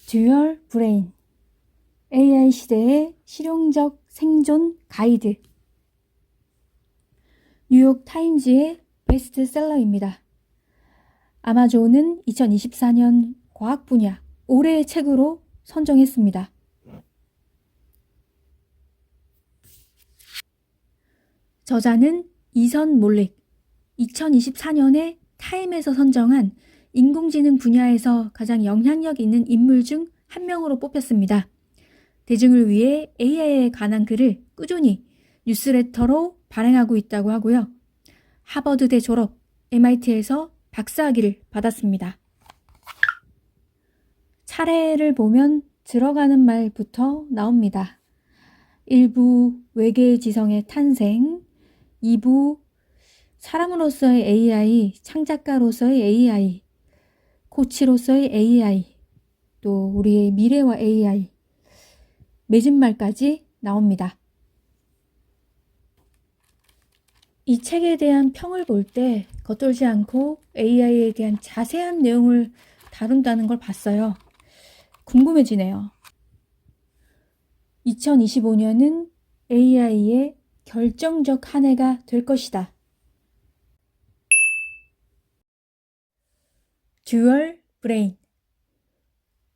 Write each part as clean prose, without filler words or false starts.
듀얼 브레인 AI 시대의 실용적 생존 가이드. 뉴욕 타임즈의 베스트셀러입니다. 아마존은 2024년 과학 분야 올해의 책으로 선정했습니다. 저자는 이선 몰릭. 2024년에 타임에서 선정한 인공지능 분야에서 가장 영향력 있는 인물 중 한 명으로 뽑혔습니다. 대중을 위해 AI에 관한 글을 꾸준히 뉴스레터로 발행하고 있다고 하고요. 하버드대 졸업, MIT에서 박사학위를 받았습니다. 차례를 보면 들어가는 말부터 나옵니다. 1부 외계의 지성의 탄생, 2부 사람으로서의 AI, 창작가로서의 AI, 코치로서의 AI, 또 우리의 미래와 AI, 맺은 말까지 나옵니다. 이 책에 대한 평을 볼 때 겉돌지 않고 AI에 대한 자세한 내용을 다룬다는 걸 봤어요. 궁금해지네요. 2025년은 AI의 결정적 한 해가 될 것이다. 듀얼 브레인.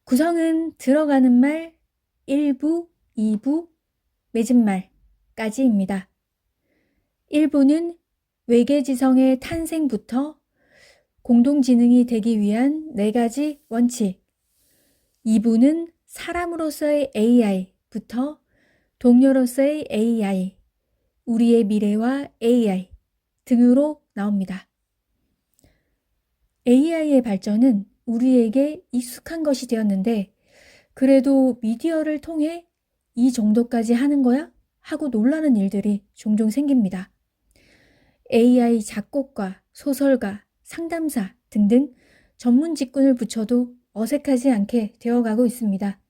구성은 들어가는 말 1부, 2부, 맺은 말까지입니다. 1부는 외계지성의 탄생부터 공동지능이 되기 위한 4가지 원칙. 2부는 사람으로서의 AI부터 동료로서의 AI, 우리의 미래와 AI 등으로 나옵니다. AI의 발전은 우리에게 익숙한 것이 되었는데 그래도 미디어를 통해 이 정도까지 하는 거야? 하고 놀라는 일들이 종종 생깁니다. AI 작곡가, 소설가, 상담사 등등 전문 직군을 붙여도 어색하지 않게 되어가고 있습니다.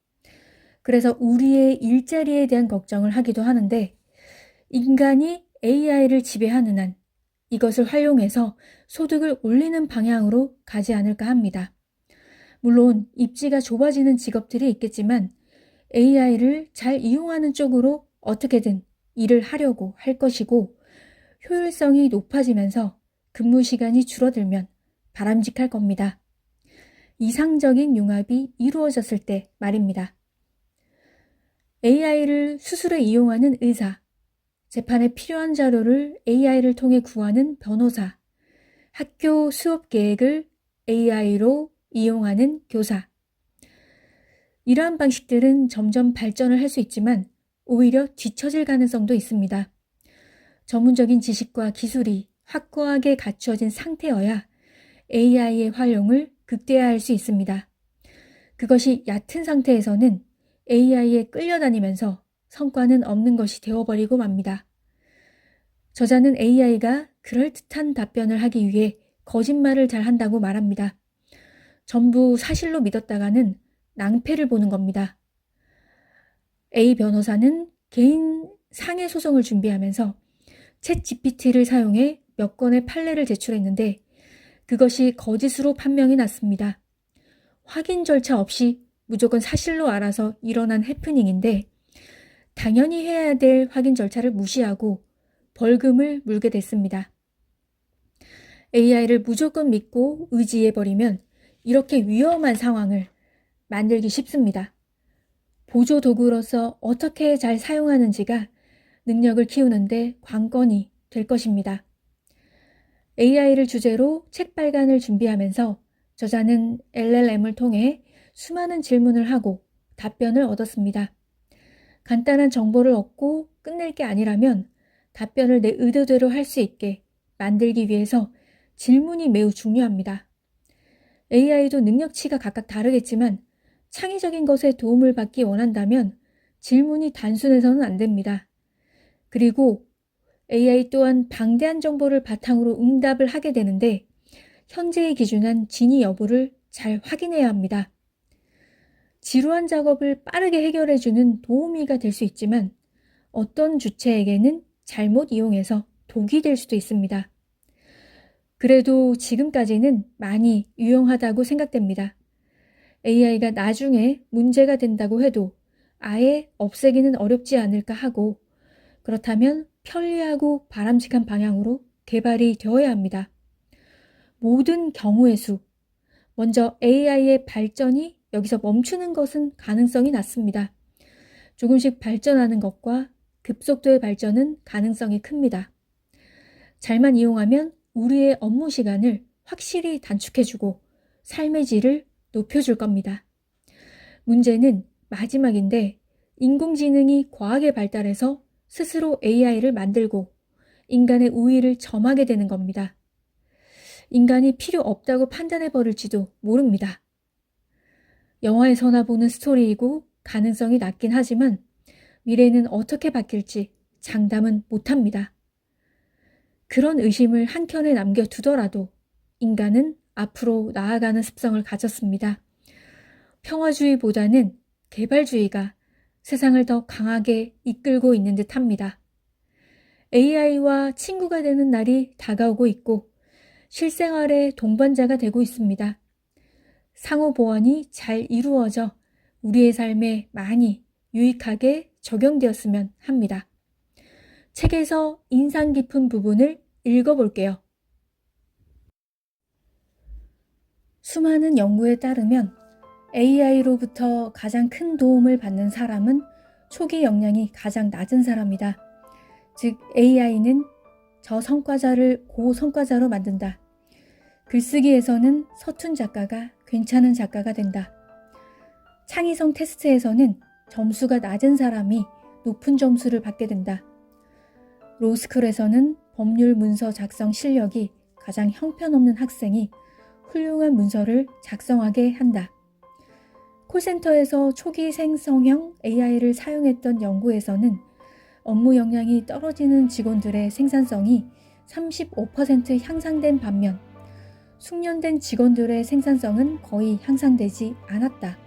그래서 우리의 일자리에 대한 걱정을 하기도 하는데 인간이 AI를 지배하는 한 이것을 활용해서 소득을 올리는 방향으로 가지 않을까 합니다. 물론 입지가 좁아지는 직업들이 있겠지만 AI를 잘 이용하는 쪽으로 어떻게든 일을 하려고 할 것이고 효율성이 높아지면서 근무 시간이 줄어들면 바람직할 겁니다. 이상적인 융합이 이루어졌을 때 말입니다. AI를 수술에 이용하는 의사, 재판에 필요한 자료를 AI를 통해 구하는 변호사, 학교 수업 계획을 AI로 이용하는 교사. 이러한 방식들은 점점 발전을 할 수 있지만 오히려 뒤처질 가능성도 있습니다. 전문적인 지식과 기술이 확고하게 갖추어진 상태여야 AI의 활용을 극대화할 수 있습니다. 그것이 얕은 상태에서는 AI에 끌려다니면서 성과는 없는 것이 되어버리고 맙니다. 저자는 AI가 그럴듯한 답변을 하기 위해 거짓말을 잘 한다고 말합니다. 전부 사실로 믿었다가는 낭패를 보는 겁니다. A 변호사는 개인 상해 소송을 준비하면서 챗 GPT를 사용해 몇 건의 판례를 제출했는데 그것이 거짓으로 판명이 났습니다. 확인 절차 없이 무조건 사실로 알아서 일어난 해프닝인데 당연히 해야 될 확인 절차를 무시하고 벌금을 물게 됐습니다. AI를 무조건 믿고 의지해버리면 이렇게 위험한 상황을 만들기 쉽습니다. 보조 도구로서 어떻게 잘 사용하는지가 능력을 키우는데 관건이 될 것입니다. AI를 주제로 책 발간을 준비하면서 저자는 LLM을 통해 수많은 질문을 하고 답변을 얻었습니다. 간단한 정보를 얻고 끝낼 게 아니라면 답변을 내 의도대로 할 수 있게 만들기 위해서 질문이 매우 중요합니다. AI도 능력치가 각각 다르겠지만 창의적인 것에 도움을 받기 원한다면 질문이 단순해서는 안 됩니다. 그리고 AI 또한 방대한 정보를 바탕으로 응답을 하게 되는데 현재의 기준한 진위 여부를 잘 확인해야 합니다. 지루한 작업을 빠르게 해결해주는 도우미가 될 수 있지만 어떤 주체에게는 잘못 이용해서 독이 될 수도 있습니다. 그래도 지금까지는 많이 유용하다고 생각됩니다. AI가 나중에 문제가 된다고 해도 아예 없애기는 어렵지 않을까 하고, 그렇다면 편리하고 바람직한 방향으로 개발이 되어야 합니다. 모든 경우의 수, 먼저 AI의 발전이 여기서 멈추는 것은 가능성이 낮습니다. 조금씩 발전하는 것과 급속도의 발전은 가능성이 큽니다. 잘만 이용하면 우리의 업무 시간을 확실히 단축해주고 삶의 질을 높여줄 겁니다. 문제는 마지막인데, 인공지능이 과하게 발달해서 스스로 AI를 만들고 인간의 우위를 점하게 되는 겁니다. 인간이 필요 없다고 판단해버릴지도 모릅니다. 영화에서나 보는 스토리이고 가능성이 낮긴 하지만 미래는 어떻게 바뀔지 장담은 못합니다. 그런 의심을 한켠에 남겨두더라도 인간은 앞으로 나아가는 습성을 가졌습니다. 평화주의보다는 개발주의가 세상을 더 강하게 이끌고 있는 듯합니다. AI와 친구가 되는 날이 다가오고 있고 실생활의 동반자가 되고 있습니다. 상호 보완이 잘 이루어져 우리의 삶에 많이 유익하게 적용되었으면 합니다. 책에서 인상 깊은 부분을 읽어볼게요. 수많은 연구에 따르면 AI로부터 가장 큰 도움을 받는 사람은 초기 역량이 가장 낮은 사람이다. 즉 AI는 저성과자를 고성과자로 만든다. 글쓰기에서는 서툰 작가가 괜찮은 작가가 된다. 창의성 테스트에서는 점수가 낮은 사람이 높은 점수를 받게 된다. 로스쿨에서는 법률 문서 작성 실력이 가장 형편없는 학생이 훌륭한 문서를 작성하게 한다. 콜센터에서 초기 생성형 AI를 사용했던 연구에서는 업무 역량이 떨어지는 직원들의 생산성이 35% 향상된 반면 숙련된 직원들의 생산성은 거의 향상되지 않았다.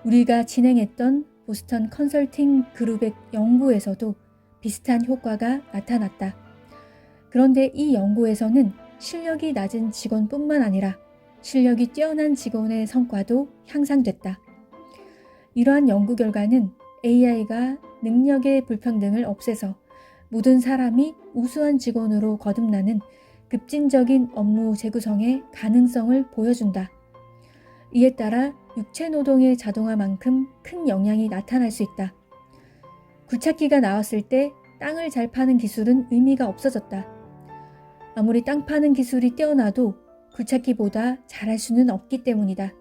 우리가 진행했던 보스턴 컨설팅 그룹의 연구에서도 비슷한 효과가 나타났다. 그런데 이 연구에서는 실력이 낮은 직원뿐만 아니라 실력이 뛰어난 직원의 성과도 향상됐다. 이러한 연구 결과는 AI가 능력의 불평등을 없애서 모든 사람이 우수한 직원으로 거듭나는 급진적인 업무 재구성의 가능성을 보여준다. 이에 따라 육체 노동의 자동화만큼 큰 영향이 나타날 수 있다. 굴착기가 나왔을 때 땅을 잘 파는 기술은 의미가 없어졌다. 아무리 땅 파는 기술이 뛰어나도 굴착기보다 잘할 수는 없기 때문이다.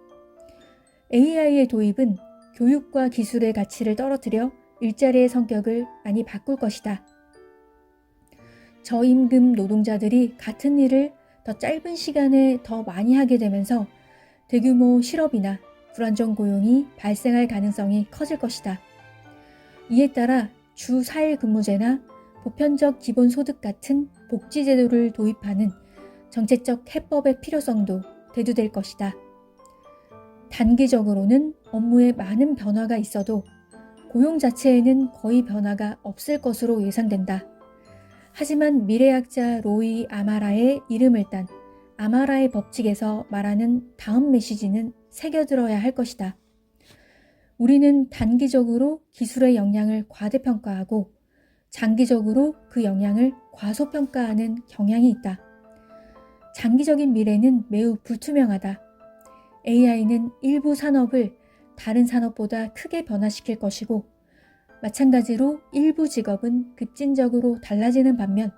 AI의 도입은 교육과 기술의 가치를 떨어뜨려 일자리의 성격을 많이 바꿀 것이다. 저임금 노동자들이 같은 일을 더 짧은 시간에 더 많이 하게 되면서 대규모 실업이나 불안정 고용이 발생할 가능성이 커질 것이다. 이에 따라 주 4일 근무제나 보편적 기본소득 같은 복지제도를 도입하는 정책적 해법의 필요성도 대두될 것이다. 단기적으로는 업무에 많은 변화가 있어도 고용 자체에는 거의 변화가 없을 것으로 예상된다. 하지만 미래학자 로이 아마라의 이름을 딴 아마라의 법칙에서 말하는 다음 메시지는 새겨들어야 할 것이다. 우리는 단기적으로 기술의 영향을 과대평가하고 장기적으로 그 영향을 과소평가하는 경향이 있다. 장기적인 미래는 매우 불투명하다. AI는 일부 산업을 다른 산업보다 크게 변화시킬 것이고 마찬가지로 일부 직업은 급진적으로 달라지는 반면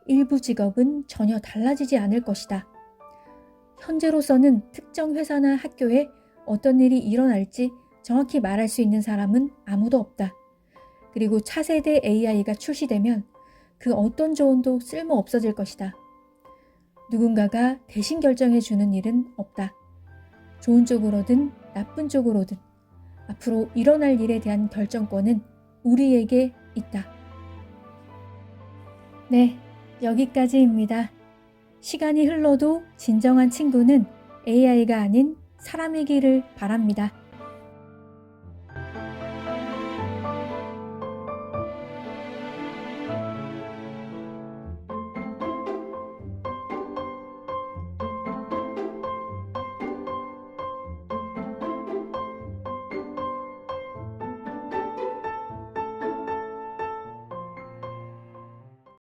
일부 직업은 전혀 달라지지 않을 것이다. 현재로서는 특정 회사나 학교에 어떤 일이 일어날지 정확히 말할 수 있는 사람은 아무도 없다. 그리고 차세대 AI가 출시되면 그 어떤 조언도 쓸모 없어질 것이다. 누군가가 대신 결정해 주는 일은 없다. 좋은 쪽으로든 나쁜 쪽으로든 앞으로 일어날 일에 대한 결정권은 우리에게 있다. 네, 여기까지입니다. 시간이 흘러도 진정한 친구는 AI가 아닌 사람이기를 바랍니다.